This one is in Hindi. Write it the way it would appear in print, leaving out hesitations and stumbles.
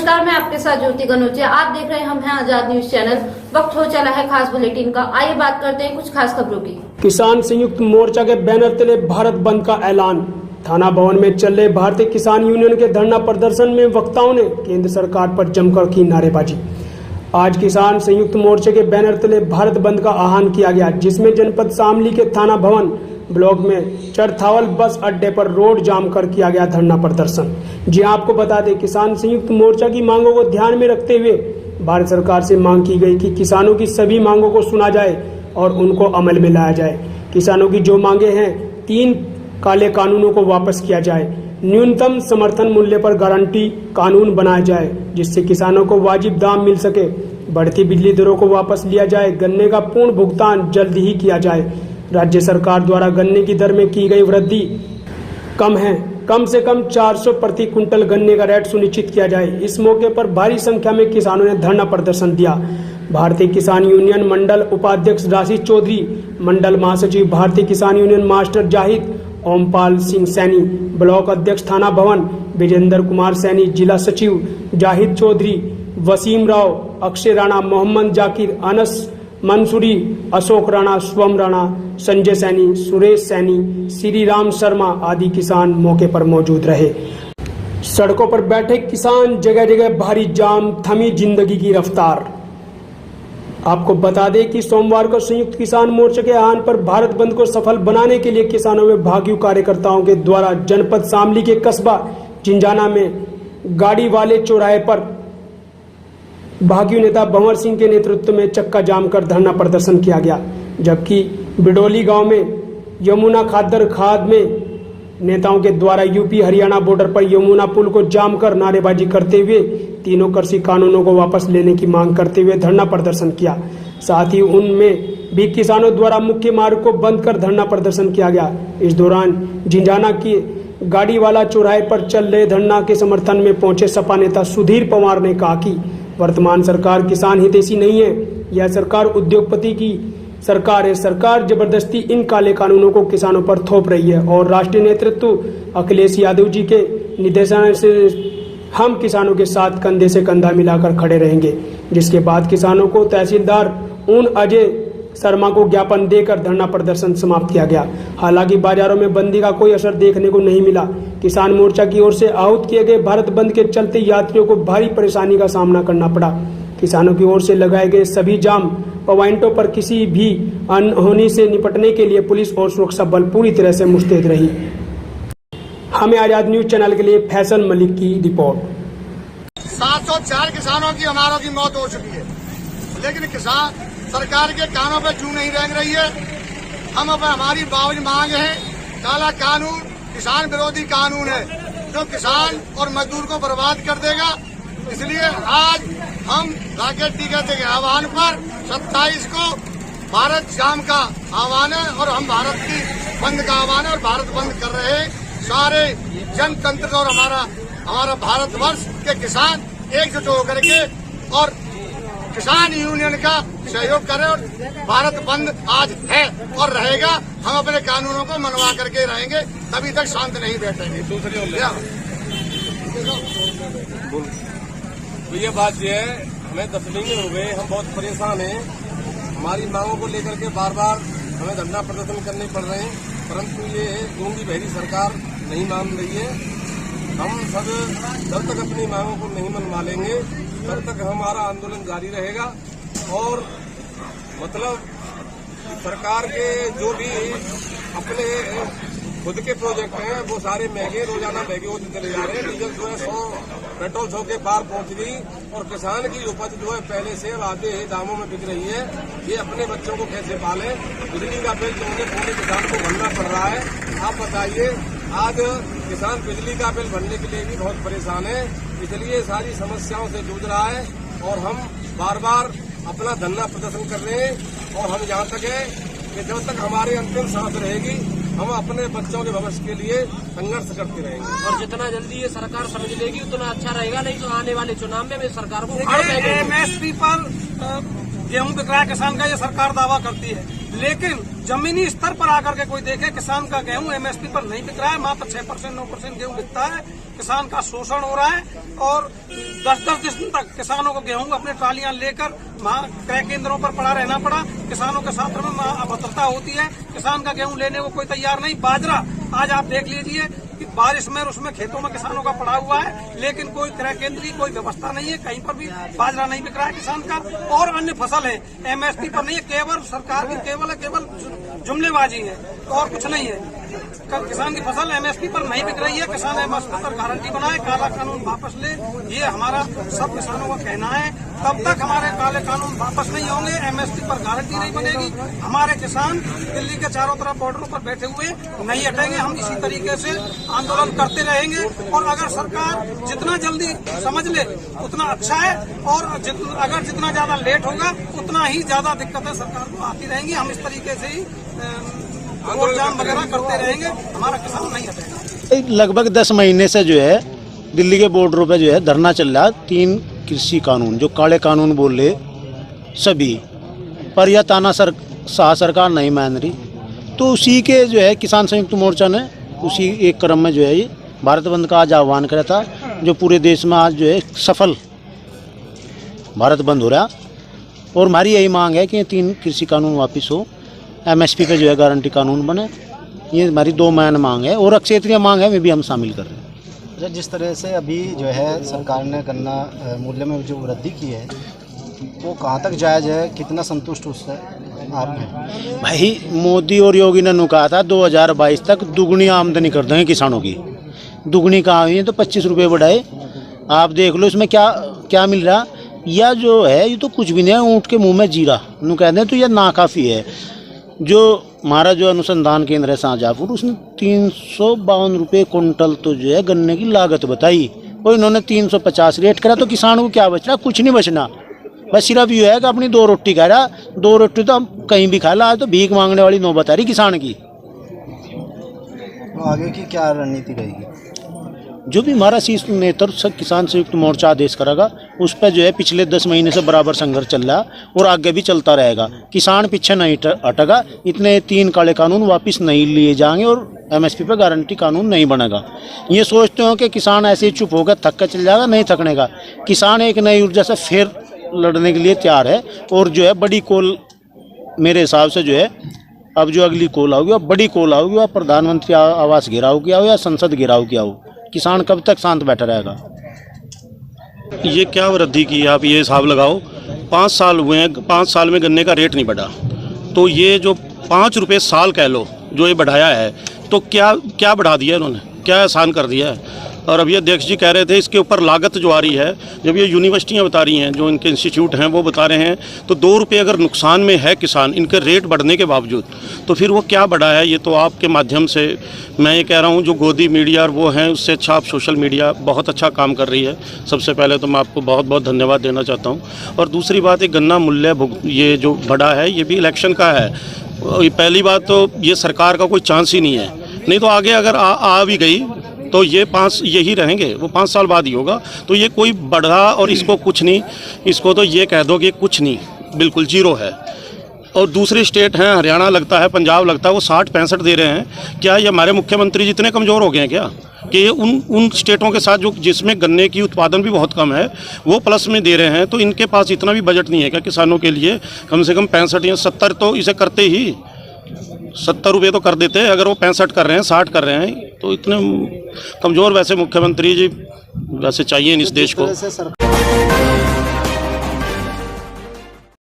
नमस्कार, मैं आपके साथ ज्योति गनोचिया। आप देख रहे हैं हम हैं आजाद न्यूज चैनल। वक्त हो चला है खास बुलेटिन का। आइए बात करते हैं कुछ खास खबरों की। किसान संयुक्त मोर्चा के बैनर तले भारत बंद का ऐलान। थाना भवन में चल रहे भारतीय किसान यूनियन के धरना प्रदर्शन में वक्ताओं ने केंद्र सरकार पर जमकर की नारेबाजी। आज किसान संयुक्त मोर्चे के बैनर तले भारत बंद का आह्वान किया गया, जिसमें जनपद शामली के थाना भवन ब्लॉक में चरथावल बस अड्डे पर रोड जाम कर किया गया धरना प्रदर्शन। जी आपको बता दें, किसान संयुक्त मोर्चा की मांगों को ध्यान में रखते हुए भारत सरकार से मांग की गई कि किसानों की सभी मांगों को सुना जाए और उनको अमल में लाया जाए। किसानों की जो मांगे हैं, 3 काले कानूनों को वापस किया जाए, न्यूनतम समर्थन मूल्य पर गारंटी कानून बनाया जाए जिससे किसानों को वाजिब दाम मिल सके, बढ़ती बिजली दरों को वापस लिया जाए, गन्ने का पूर्ण भुगतान जल्द ही किया जाए, राज्य सरकार द्वारा गन्ने की दर में की गई वृद्धि कम है, कम से कम 400 प्रति क्विंटल गन्ने का रेट सुनिश्चित किया जाए। इस मौके पर भारी संख्या में किसानों ने धरना प्रदर्शन दिया। भारतीय किसान यूनियन मंडल उपाध्यक्ष राशि चौधरी, मंडल महासचिव भारतीय किसान union master Zahid Ompal Singh Saini, block अध्यक्ष थाना भवन विजेंद्र कुमार सैनी, जिला सचिव जाहिद चौधरी, वसीम राव, अक्षय राणा, मोहम्मद जाकिर, अनस मंसूरी, अशोक राणा, स्वम राणा, संजय सैनी, सुरेश सैनी, श्री राम शर्मा आदि किसान मौके पर मौजूद रहे। सड़कों पर बैठे किसान, जगह जगह भारी जाम, थमी जिंदगी की रफ्तार। आपको बता दें कि सोमवार को संयुक्त किसान मोर्चे के आह्वान पर भारत बंद को सफल बनाने के लिए किसानों में भागियों कार्यकर्ताओं के द्वारा जनपद शामली के कस्बा जिंजाना में गाड़ी वाले चौराहे पर भागियों नेता भंवर सिंह के नेतृत्व में चक्का जाम कर धरना प्रदर्शन किया गया, जबकि बिडोली गांव में यमुना खादर खाद में नेताओं के द्वारा यूपी हरियाणा बॉर्डर पर यमुना पुल को जाम कर नारेबाजी करते हुए 3 कृषि कानूनों को वापस लेने की मांग करते हुए धरना प्रदर्शन किया। साथ ही उनमें भी किसानों द्वारा मुख्य मार्ग को बंद कर धरना प्रदर्शन किया गया। इस दौरान जिंजाना की गाड़ी वाला चौराहे पर चल रहे धरना के समर्थन में पहुंचे सपा नेता सुधीर पवार ने कहा कि वर्तमान सरकार किसान हितैषी नहीं है, यह सरकार उद्योगपति की सरकार है। सरकार जबरदस्ती इन काले कानूनों को किसानों पर थोप रही है और राष्ट्रीय नेतृत्व अखिलेश यादव जी के निर्देशन से हम किसानों के साथ कंधे से कंधा मिलाकर खड़े रहेंगे। जिसके बाद किसानों को तहसीलदार उन अजय शर्मा को ज्ञापन देकर धरना प्रदर्शन समाप्त किया गया। हालांकि बाजारों में बंदी का कोई असर देखने को नहीं मिला। किसान मोर्चा की ओर से आहूत किए गए भारत बंद के चलते यात्रियों को भारी परेशानी का सामना करना पड़ा। किसानों की ओर से लगाए गए सभी जाम पॉइंटों पर किसी भी अनहोनी से निपटने के लिए पुलिस और सुरक्षा बल पूरी तरह से मुस्तैद रही। हमें आजाद न्यूज चैनल के लिए फैसल मलिक की रिपोर्ट। 704 किसानों की हमारों की मौत हो चुकी है, लेकिन किसान सरकार के कानों पे जू नहीं रेंग रही है। हम अब हमारी बावज मांग है, काला कानून किसान विरोधी कानून है जो किसान और मजदूर को बर्बाद कर देगा। इसलिए आज हम राकेश टीका के आह्वान पर 27 को भारत जाम का आह्वान है और हम भारत की बंद का आह्वान है और भारत बंद कर रहे सारे जनतंत्र और हमारा भारतवर्ष के किसान एकजुट होकर के और किसान यूनियन का सहयोग करें और भारत बंद आज है और रहेगा। हम अपने कानूनों को मनवा करके रहेंगे, तभी तक शांत नहीं बैठेंगे। दूसरी तो ये बात ये है, हमें 10 महीने हो गए, हम बहुत परेशान हैं। हमारी मांगों को लेकर के बार बार हमें धरना प्रदर्शन करने पड़ रहे हैं, परंतु ये गूंगी बहरी सरकार नहीं मान रही है। हम सब जब तक अपनी मांगों को नहीं मनवा लेंगे तब तक हमारा आंदोलन जारी रहेगा। और मतलब सरकार के जो भी अपने खुद के प्रोजेक्ट हैं वो सारे महंगे रोजाना महंगे होते चले जा रहे हैं। डीजल जो है 100 पेट्रोल 100 के पार पहुंच गई और किसान की उपज जो है पहले से आधे दामों में बिक रही है। ये अपने बच्चों को कैसे पाले? बिजली का बिल जो उन्हें पूरे किसान को भरना पड़ रहा है। आप बताइए, आज किसान बिजली का बिल भरने के लिए भी बहुत परेशान है। इसलिए सारी समस्याओं से जूझ रहा है और हम बार बार अपना धरना प्रदर्शन कर रहे हैं। और हम यहाँ तक है कि जब तक हमारी अंतिम सांस रहेगी हम अपने बच्चों के भविष्य के लिए संघर्ष करते रहेंगे। और जितना जल्दी ये सरकार समझ लेगी उतना अच्छा रहेगा, नहीं तो आने वाले चुनाव में सरकार को MSP पर गेहूं बिक रहा है किसान का, ये सरकार दावा करती है, लेकिन जमीनी स्तर पर आकर के कोई देखे किसान का गेहूं MSP पर नहीं बिक रहा है। वहाँ पर 6% 9% गेहूं बिकता है। किसान का शोषण हो रहा है और 10-10 दिन तक किसानों को गेहूं अपने ट्रालियां लेकर वहाँ क्रय केंद्रों पर पड़ा रहना पड़ा। किसानों के साथ में अभद्रता होती है, किसान का गेहूं लेने को कोई तैयार नहीं। बाजरा आज आप देख लीजिए कि बारिश में उसमें खेतों में किसानों का पड़ा हुआ है, लेकिन कोई क्रय केंद्र की कोई व्यवस्था नहीं है, कहीं पर भी बाजरा नहीं बिक रहा है किसान का। और अन्य फसल है MSP पर नहीं है, केवल सरकार की केवल जुमलेबाजी है और कुछ नहीं है। किसान की फसल MSP पर नहीं बिक रही है, किसान MSP पर गारंटी बनाए, काला कानून वापस ले, ये हमारा सब किसानों का कहना है। तब तक हमारे काले कानून वापस नहीं होंगे, MSP पर गारंटी नहीं बनेगी, हमारे किसान दिल्ली के चारों तरफ बॉर्डरों पर बैठे हुए नहीं हटेंगे। हम इसी तरीके से आंदोलन करते रहेंगे और अगर सरकार जितना जल्दी समझ ले उतना अच्छा है, और अगर जितना ज्यादा लेट होगा उतना ही ज्यादा दिक्कतें सरकार को आती रहेंगी। हम इस तरीके से ही रोड जाम वगैरह करते रहेंगे, हमारा किसान नहीं हटेगा। लगभग 10 महीने से जो है दिल्ली के बॉर्डरों पे जो है धरना चल रहा है। 3 कृषि कानून जो काले कानून बोल रहे सभी, पर यह ताना सरकार नहीं मान रही। तो उसी के जो है किसान संयुक्त मोर्चा ने उसी एक क्रम में जो है ये भारत बंद का आज आह्वान करा था, जो पूरे देश में आज जो है सफल भारत बंद हो रहा। और हमारी यही मांग है कि ये 3 कृषि कानून वापस हो, MSP पे जो है गारंटी कानून बने। ये हमारी 2 मेन मांग है और क्षेत्रीय मांग है, में भी हम शामिल कर रहे हैं। जिस तरह से अभी जो है सरकार ने गन्ना मूल्य में जो वृद्धि की है वो कहाँ तक जायज़ है, कितना संतुष्ट उससे आप हैं? भाई मोदी और योगी ने कहा था 2022 तक दुगनी आमदनी कर देंगे किसानों की। दुगनी कहाँ हुई है? तो 25 रुपये बढ़ाए। आप देख लो इसमें क्या क्या मिल रहा। या जो है ये तो कुछ भी नहीं है, ऊँट के मुँह में जीरा नू कहते हैं, तो यह नाकाफ़ी है। जो हमारा जो अनुसंधान केंद्र है शाहजहाँपुर, उसने 352 रुपये कुंटल तो जो है गन्ने की लागत बताई, और इन्होंने 350 रेट करा। तो किसानों को क्या बच रहा? कुछ नहीं बचना। बस सिर्फ ये है कि अपनी 2 रोटी खा रहा। 2 रोटी तो हम कहीं भी खा ला, आज तो भीख मांगने वाली नौबत आ रही किसान की। तो आगे की क्या रणनीति रहेगी? जो भी हमारा शीर्ष नेतृत्व किसान संयुक्त मोर्चा आदेश करेगा, उस पर जो है पिछले 10 महीने से बराबर संघर्ष चल रहा और आगे भी चलता रहेगा। किसान पीछे नहीं हटेगा। इतने 3 काले कानून वापस नहीं लिए जाएंगे और MSP पे गारंटी कानून नहीं बनेगा। ये सोचते हो कि किसान ऐसे ही चुप होकर थक कर चल जाएगा, नहीं थकने का। किसान एक नई ऊर्जा से फिर लड़ने के लिए तैयार है। और जो है बड़ी कॉल मेरे हिसाब से जो है अब जो अगली कॉल आओगी, अब बड़ी कॉल आओगी, वह प्रधानमंत्री आवास घेराव किया हो या संसद घेराव किया हो। किसान कब तक शांत बैठा रहेगा? ये क्या वृद्धि की है, आप ये हिसाब लगाओ। 5 साल हुए हैं, 5 साल में गन्ने का रेट नहीं बढ़ा। तो ये जो 5 रुपये साल कह लो जो ये बढ़ाया है, तो क्या बढ़ा दिया इन्होंने, क्या आसान कर दिया है। और अब ये अध्यक्ष जी कह रहे थे इसके ऊपर लागत जो आ रही है, जब ये यूनिवर्सिटियां बता रही हैं, जो इनके इंस्टीट्यूट हैं वो बता रहे हैं, तो 2 रुपये अगर नुकसान में है किसान इनके रेट बढ़ने के बावजूद, तो फिर वो क्या बढ़ा है। ये तो आपके माध्यम से मैं ये कह रहा हूँ, जो गोदी मीडिया और वो हैं, उससे अच्छा आप सोशल मीडिया बहुत अच्छा काम कर रही है। सबसे पहले तो मैं आपको बहुत बहुत धन्यवाद देना चाहता हूँ। और दूसरी बात, ये गन्ना मूल्य ये जो बढ़ा है, ये भी इलेक्शन का है। पहली बात तो ये सरकार का कोई चांस ही नहीं है, नहीं तो आगे अगर आ भी गई तो ये 5 यही रहेंगे, वो 5 साल बाद ही होगा। तो ये कोई बढ़ा और इसको कुछ नहीं, इसको तो ये कह दो कि कुछ नहीं, बिल्कुल जीरो है। और दूसरे स्टेट हैं, हरियाणा लगता है, पंजाब लगता है, वो 60-65 दे रहे हैं। क्या ये हमारे मुख्यमंत्री जितने कमज़ोर हो गए हैं क्या कि ये उन स्टेटों के साथ जो जिसमें गन्ने की उत्पादन भी बहुत कम है वो प्लस में दे रहे हैं? तो इनके पास इतना भी बजट नहीं है क्या किसानों के लिए? कम से कम 65 या 70 तो इसे करते ही, 70 रुपये तो कर देते। अगर वो 65 कर रहे हैं, 60 कर रहे हैं, तो इतने कमज़ोर वैसे मुख्यमंत्री जी वैसे चाहिए इन इस देश को।